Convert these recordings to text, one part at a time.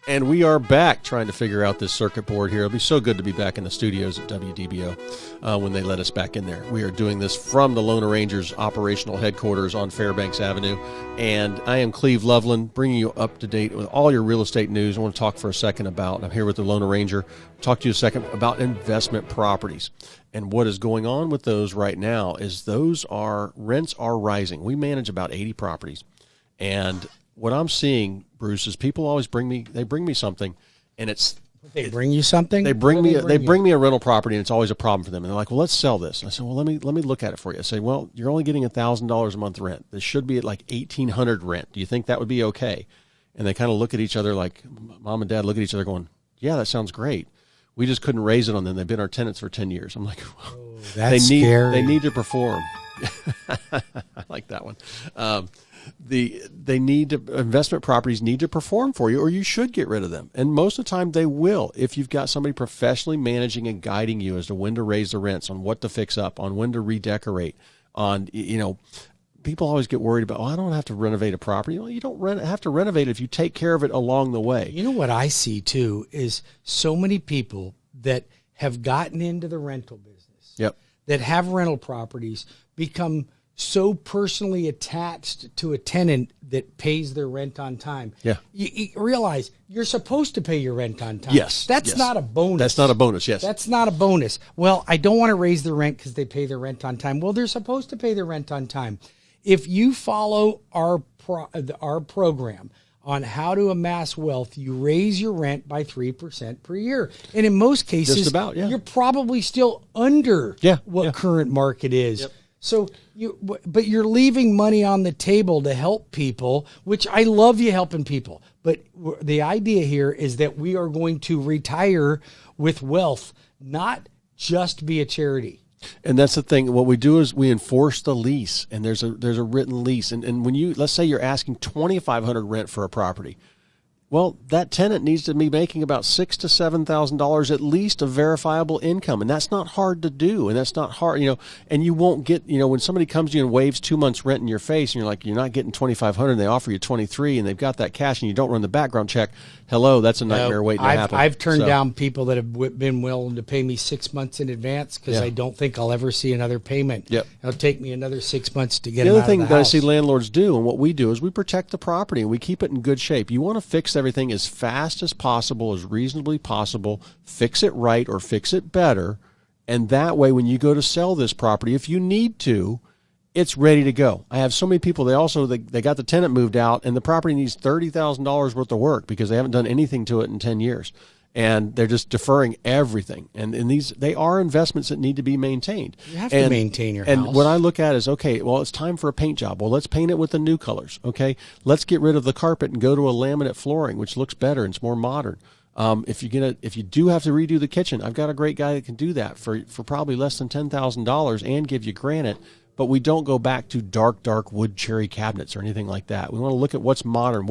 And we are back trying to figure out this circuit board here. It'll be so good to be back in the studios at WDBO when they let us back in there. We are doing this from the Lone Rangers operational headquarters on Fairbanks Avenue. And I am Cleve Loveland, bringing you up to date with all your real estate news. I want to talk for a second about, I'm here with the Lone Ranger, talk to you a second about investment properties. And what is going on with those right now is rents are rising. We manage about 80 properties. And what I'm seeing, Bruce, is people always bring me something, and they bring you something. They bring me a rental property, and it's always a problem for them. And they're like, "Well, let's sell this." And I said, "Well, let me look at it for you." I say, "Well, you're only getting $1,000 a month rent. This should be at like $1,800 rent. Do you think that would be okay?" And they kind of look at each other, like mom and dad look at each other, going, "Yeah, that sounds great. We just couldn't raise it on them. They've been our tenants for 10 years." I'm like, "Oh, that's scary." They need to perform. I like that one. Investment properties need to perform for you, or you should get rid of them. And most of the time they will, if you've got somebody professionally managing and guiding you as to when to raise the rents, on what to fix up, on when to redecorate, on, people always get worried about, I don't have to renovate a property. Well, you don't have to renovate it if you take care of it along the way. You know what I see too is so many people that have gotten into the rental business, that have rental properties, become so personally attached to a tenant that pays their rent on time. Yeah. You realize you're supposed to pay your rent on time. Yes. That's not a bonus. That's not a bonus, yes. That's not a bonus. Well, I don't want to raise the rent because they pay their rent on time. Well, they're supposed to pay their rent on time. If you follow our program on how to amass wealth, you raise your rent by 3% per year. And in most cases, just about, you're probably still under what current market is. Yep. So but you're leaving money on the table to help people, which I love you helping people. But the idea here is that we are going to retire with wealth, not just be a charity. And that's the thing. What we do is we enforce the lease, and there's a written lease. And when let's say you're asking $2,500 rent for a property, well, that tenant needs to be making about $6,000 to $7,000 at least of verifiable income, and that's not hard to do, and that's not hard, And you won't get, when somebody comes to you and waves 2 months rent in your face, and you're like, you're not getting $2,500, and they offer you $23,000, and they've got that cash, and you don't run the background check. Hello, that's a nightmare waiting to happen. I've turned down people that have been willing to pay me 6 months in advance because I don't think I'll ever see another payment. Yep. It'll take me another 6 months to get them out of the house. The other thing that I see landlords do, and what we do, is we protect the property and we keep it in good shape. You want to fix everything as fast as possible, as reasonably possible. Fix it right or fix it better, and that way when you go to sell this property, if you need to, it's ready to go. I have so many people, they got the tenant moved out, and the property needs $30,000 worth of work because they haven't done anything to it in 10 years. And they're just deferring everything. And they are investments that need to be maintained. You have to maintain your house. And what I look at is, okay, well, it's time for a paint job. Well, let's paint it with the new colors. Okay, let's get rid of the carpet and go to a laminate flooring, which looks better and it's more modern. If you do have to redo the kitchen, I've got a great guy that can do that for probably less than $10,000 and give you granite. But we don't go back to dark wood cherry cabinets or anything like that. We want to look at what's modern.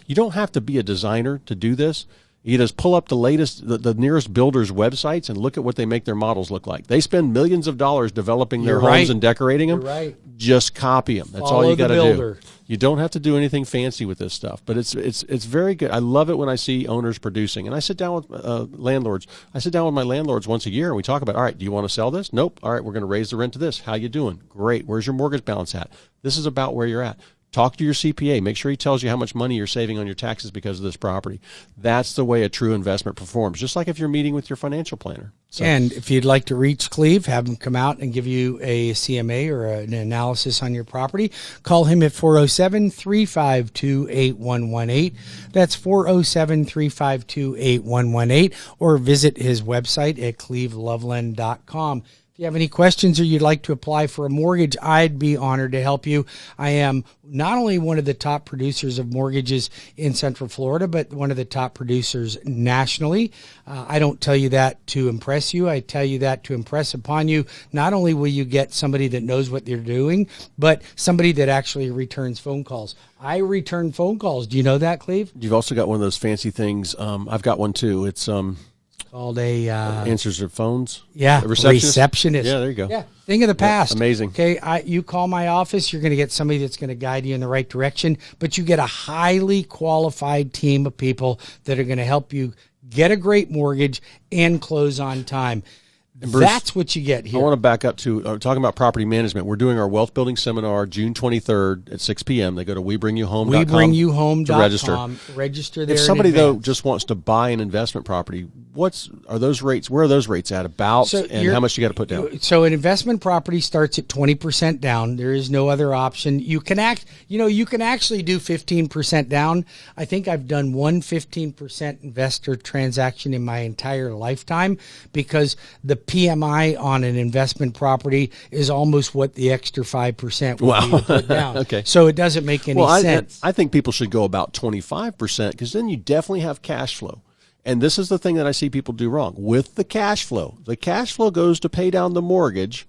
You don't have to be a designer to do this. You just pull up the nearest builder's websites and look at what they make their models look like. They spend millions of dollars developing their homes and decorating them. You're right. Just copy them. That's all you got to do. You don't have to do anything fancy with this stuff, but it's very good. I love it when I see owners producing. And I sit down with landlords. I sit down with my landlords once a year, and we talk about, all right, do you want to sell this? Nope. All right, we're going to raise the rent to this. How you doing? Great. Where's your mortgage balance at? This is about where you're at. Talk to your CPA. Make sure he tells you how much money you're saving on your taxes because of this property. That's the way a true investment performs, just like if you're meeting with your financial planner. So. And if you'd like to reach Cleve, have him come out and give you a CMA or an analysis on your property, call him at 407-352-8118. That's 407-352-8118, or visit his website at cleveloveland.com. If you have any questions or you'd like to apply for a mortgage, I'd be honored to help you. I am not only one of the top producers of mortgages in Central Florida, but one of the top producers nationally. I don't tell you that to impress you. I tell you that to impress upon you. Not only will you get somebody that knows what they're doing, but somebody that actually returns phone calls. I return phone calls. Do you know that, Cleve? You've also got one of those fancy things. I've got one too. It's called a answers their phones. Yeah, a receptionist. Yeah, there you go. Yeah, thing of the past. Amazing. Okay, you call my office, you're going to get somebody that's going to guide you in the right direction, but you get a highly qualified team of people that are going to help you get a great mortgage and close on time. Bruce, that's what you get here. I want to back up to talking about property management. We're doing our wealth building seminar June 23rd at 6 p.m. They go to WeBringYouHome.com to register. Register there. If somebody though just wants to buy an investment property, are those rates? Where are those rates at? And how much you got to put down? So an investment property starts at 20% down. There is no other option. You can actually do 15% down. I think I've done one 15% investor transaction in my entire lifetime because the PMI on an investment property is almost what the extra 5% would be to put down. Okay. So it doesn't make any sense. I think people should go about 25% because then you definitely have cash flow. And this is the thing that I see people do wrong. With the cash flow goes to pay down the mortgage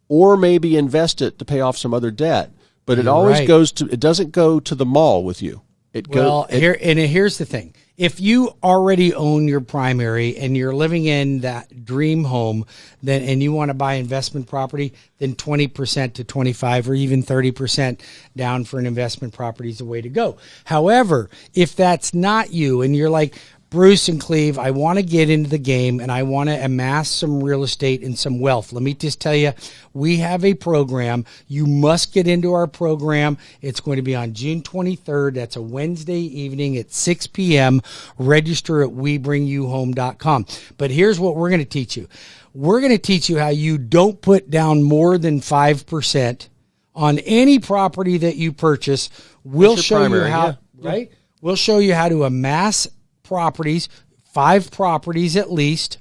or maybe invest it to pay off some other debt. But it always it doesn't go to the mall with you. Here's the thing. If you already own your primary and you're living in that dream home, and you want to buy investment property, then 20% to 25 or even 30% down for an investment property is the way to go. However, if that's not you and you're like, Bruce and Cleve, I want to get into the game and I want to amass some real estate and some wealth. Let me just tell you, we have a program. You must get into our program. It's going to be on June 23rd. That's a Wednesday evening at 6 p.m. Register at WeBringYouHome.com. But here's what we're going to teach you. We're going to teach you how you don't put down more than 5% on any property that you purchase. We'll show you how, right? We'll show you how to amass properties, 5 properties at least,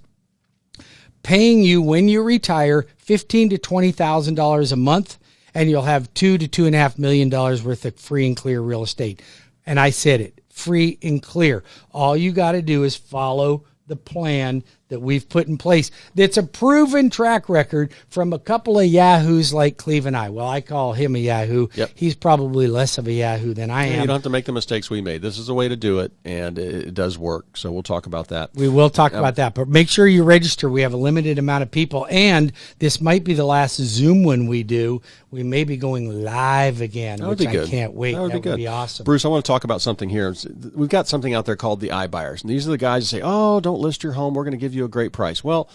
paying you when you retire $15,000 to $20,000 a month, and you'll have $2 to $2.5 million worth of free and clear real estate. And I said it, free and clear. All you got to do is follow the plan that we've put in place. That's a proven track record from a couple of yahoos like Cleve and I. Well, I call him a yahoo. Yep. He's probably less of a yahoo than I am. You don't have to make the mistakes we made. This is the way to do it, and it does work. So we'll talk about that. We will talk about that, but make sure you register. We have a limited amount of people, and this might be the last Zoom one we do. We may be going live again, which I can't wait. That would be awesome. Bruce, I want to talk about something here. We've got something out there called the iBuyers, and these are the guys that say, oh, don't list your home. We're going to give you a great price. Well,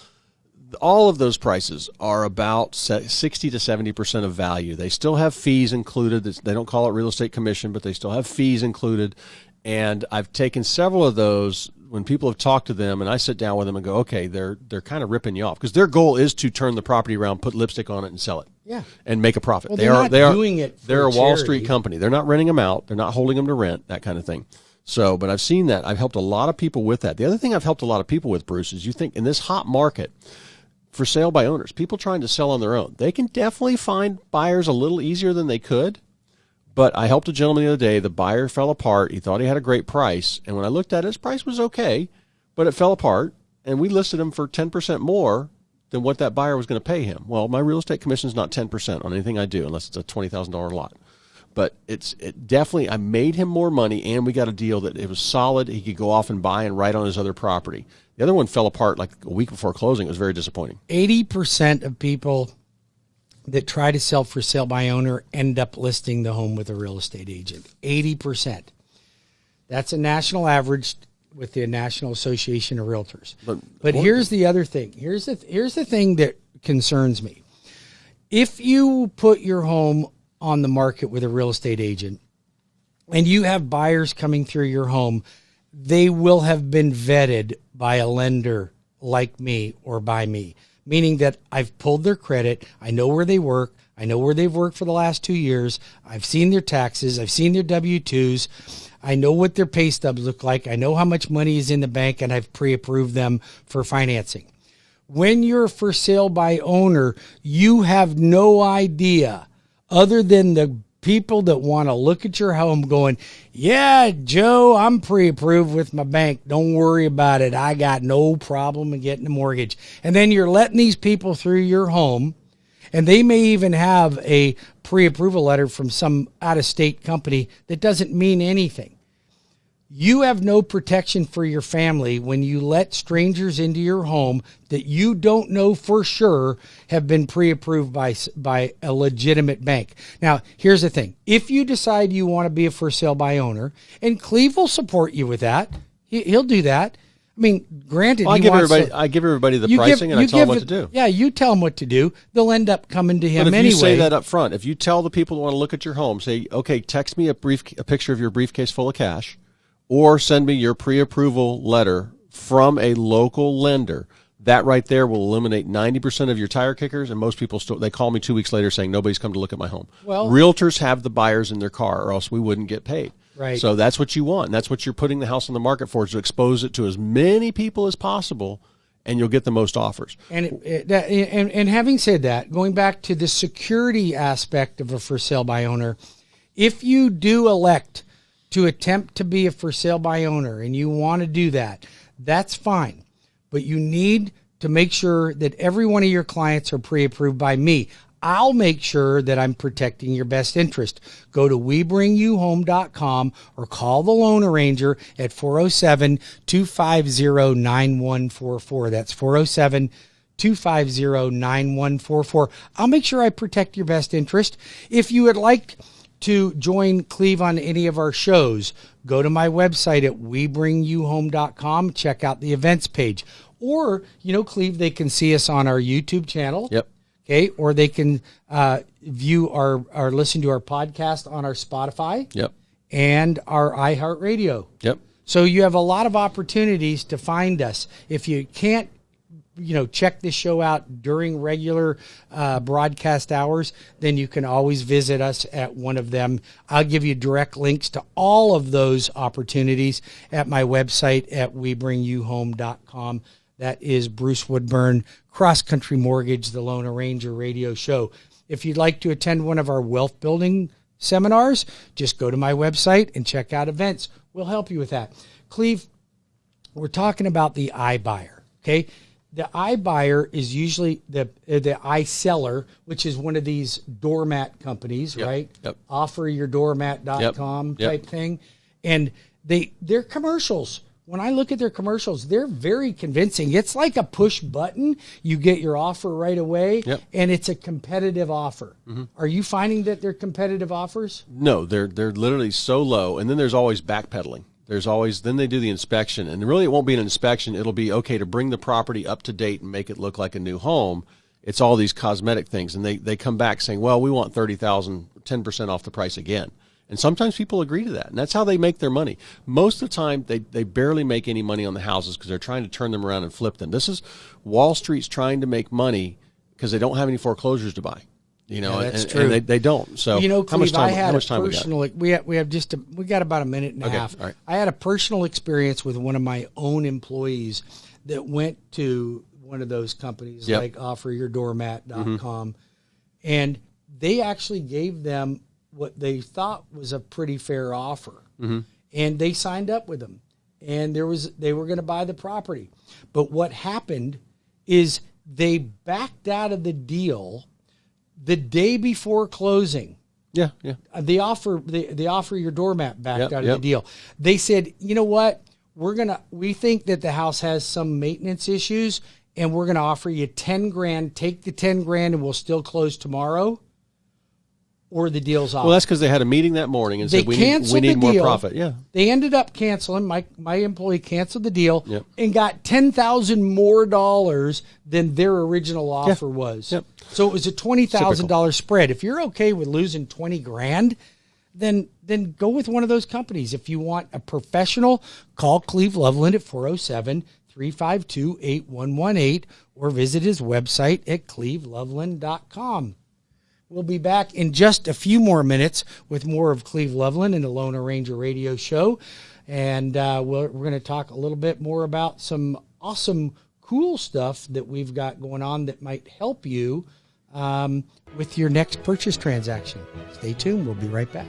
all of those prices are about 60 to 70% of value. They still have fees included. They don't call it real estate commission, but they still have fees included. And I've taken several of those when people have talked to them, and I sit down with them and go, okay, they're kind of ripping you off because their goal is to turn the property around, put lipstick on it, and sell it. Yeah, and make a profit. Well, they're not doing it for They're a charity. Wall Street company. They're not renting them out. They're not holding them to rent, that kind of thing. So, but I've seen that. I've helped a lot of people with that. The other thing I've helped a lot of people with, Bruce, is you think in this hot market for sale by owners, people trying to sell on their own, they can definitely find buyers a little easier than they could. But I helped a gentleman the other day. The buyer fell apart. He thought he had a great price. And when I looked at it, his price was okay, but it fell apart. And we listed him for 10% more than what that buyer was going to pay him. Well, my real estate commission is not 10% on anything I do unless it's a $20,000 lot. But it definitely, I made him more money, and we got a deal that it was solid. He could go off and buy and write on his other property. The other one fell apart like a week before closing. It was very disappointing. 80% of people that try to sell for sale by owner end up listing the home with a real estate agent. 80%. That's a national average with the National Association of Realtors. But here's the other thing. Here's the thing that concerns me. If you put your home on the market with a real estate agent and you have buyers coming through your home, they will have been vetted by a lender like me or by me, meaning that I've pulled their credit. I know where they work. I know where they've worked for the last 2 years. I've seen their taxes. I've seen their W-2s. I know what their pay stubs look like. I know how much money is in the bank, and I've pre-approved them for financing. When you're for sale by owner, you have no idea other than the people that want to look at your home going, yeah, Joe, I'm pre-approved with my bank. Don't worry about it. I got no problem in getting a mortgage. And then you're letting these people through your home, and they may even have a pre-approval letter from some out-of-state company that doesn't mean anything. You have no protection for your family when you let strangers into your home that you don't know for sure have been pre-approved by a legitimate bank. Now, here's the thing. If you decide you want to be a for sale by owner, and Cleve will support you with that, he'll do that. I mean, granted, well, I give everybody the pricing, and I tell them what to do. Yeah, you tell them what to do. They'll end up coming to him anyway. But if anyway. you say that up front, if you tell the people who want to look at your home, say, okay, text me a picture of your briefcase full of cash, or send me your pre-approval letter from a local lender. That right there will eliminate 90% of your tire kickers, and most people they call me 2 weeks later saying nobody's come to look at my home. Well, realtors have the buyers in their car, or else we wouldn't get paid. Right. So that's what you want, and that's what you're putting the house on the market for, is to expose it to as many people as possible, and you'll get the most offers. And having said that, going back to the security aspect of a for sale by owner, if you do elect to attempt to be a for sale by owner and you want to do that, that's fine. But you need to make sure that every one of your clients are pre-approved by me. I'll make sure that I'm protecting your best interest. Go to WeBringYouHome.com or call the loan arranger at 407-250-9144. That's 407-250-9144. I'll make sure I protect your best interest. If you would like to join Cleve on any of our shows, go to my website at WeBringYouHome.com. Check out the events page. Or, Cleve, they can see us on our YouTube channel. Yep. Okay, or they can view or listen to our podcast on our Spotify. Yep. And our iHeartRadio. Yep. So you have a lot of opportunities to find us. If you can't, check this show out during regular broadcast hours, then you can always visit us at one of them. I'll give you direct links to all of those opportunities at my website at WeBringYouHome.com. That is Bruce Woodburn, CrossCountry Mortgage, the Loan Arranger radio show. If you'd like to attend one of our wealth building seminars, just go to my website and check out events. We'll help you with that. Cleve, we're talking about the iBuyer, okay? The iBuyer is usually the iSeller, which is one of these doormat companies, yep. right? Yep. Offeryourdoormat.com yep. type thing. And their commercials, when I look at their commercials, they're very convincing. It's like a push button. You get your offer right away, yep. and it's a competitive offer. Mm-hmm. Are you finding that they're competitive offers? No, they're literally so low, and then there's always backpedaling. Then they do the inspection, and really it won't be an inspection. It'll be, okay, to bring the property up to date and make it look like a new home. It's all these cosmetic things, and they come back saying, well, we want $30,000, 10% off the price again. And sometimes people agree to that, and that's how they make their money. Most of the time, they barely make any money on the houses because they're trying to turn them around and flip them. This is Wall Street's trying to make money because they don't have any foreclosures to buy. That's true. And they don't. So Cleve, how much time we got about a minute and a half. All right. I had a personal experience with one of my own employees that went to one of those companies, yep. like offeryourdoormat.com, mm-hmm. and they actually gave them what they thought was a pretty fair offer. Mm-hmm. And they signed up with them, and they were going to buy the property. But what happened is they backed out of the deal the day before closing. Yeah. The offer your doormat backed out of yep. the deal. They said, you know what? We think that the house has some maintenance issues, and we're going to offer you $10,000. Take the $10,000 and we'll still close tomorrow. Or the deal's off. Well, that's because they had a meeting that morning and said we need more profit. Yeah, they ended up canceling. My employee canceled the deal, yep. and got $10,000 more than their original offer was. Yep. So it was a $20,000 spread. If you're okay with losing $20,000, then go with one of those companies. If you want a professional, call Cleve Loveland at 407-352-8118 or visit his website at cleveloveland.com. We'll be back in just a few more minutes with more of Cleve Loveland and the Loan Arranger radio show. And we're going to talk a little bit more about some awesome, cool stuff that we've got going on that might help you with your next purchase transaction. Stay tuned. We'll be right back.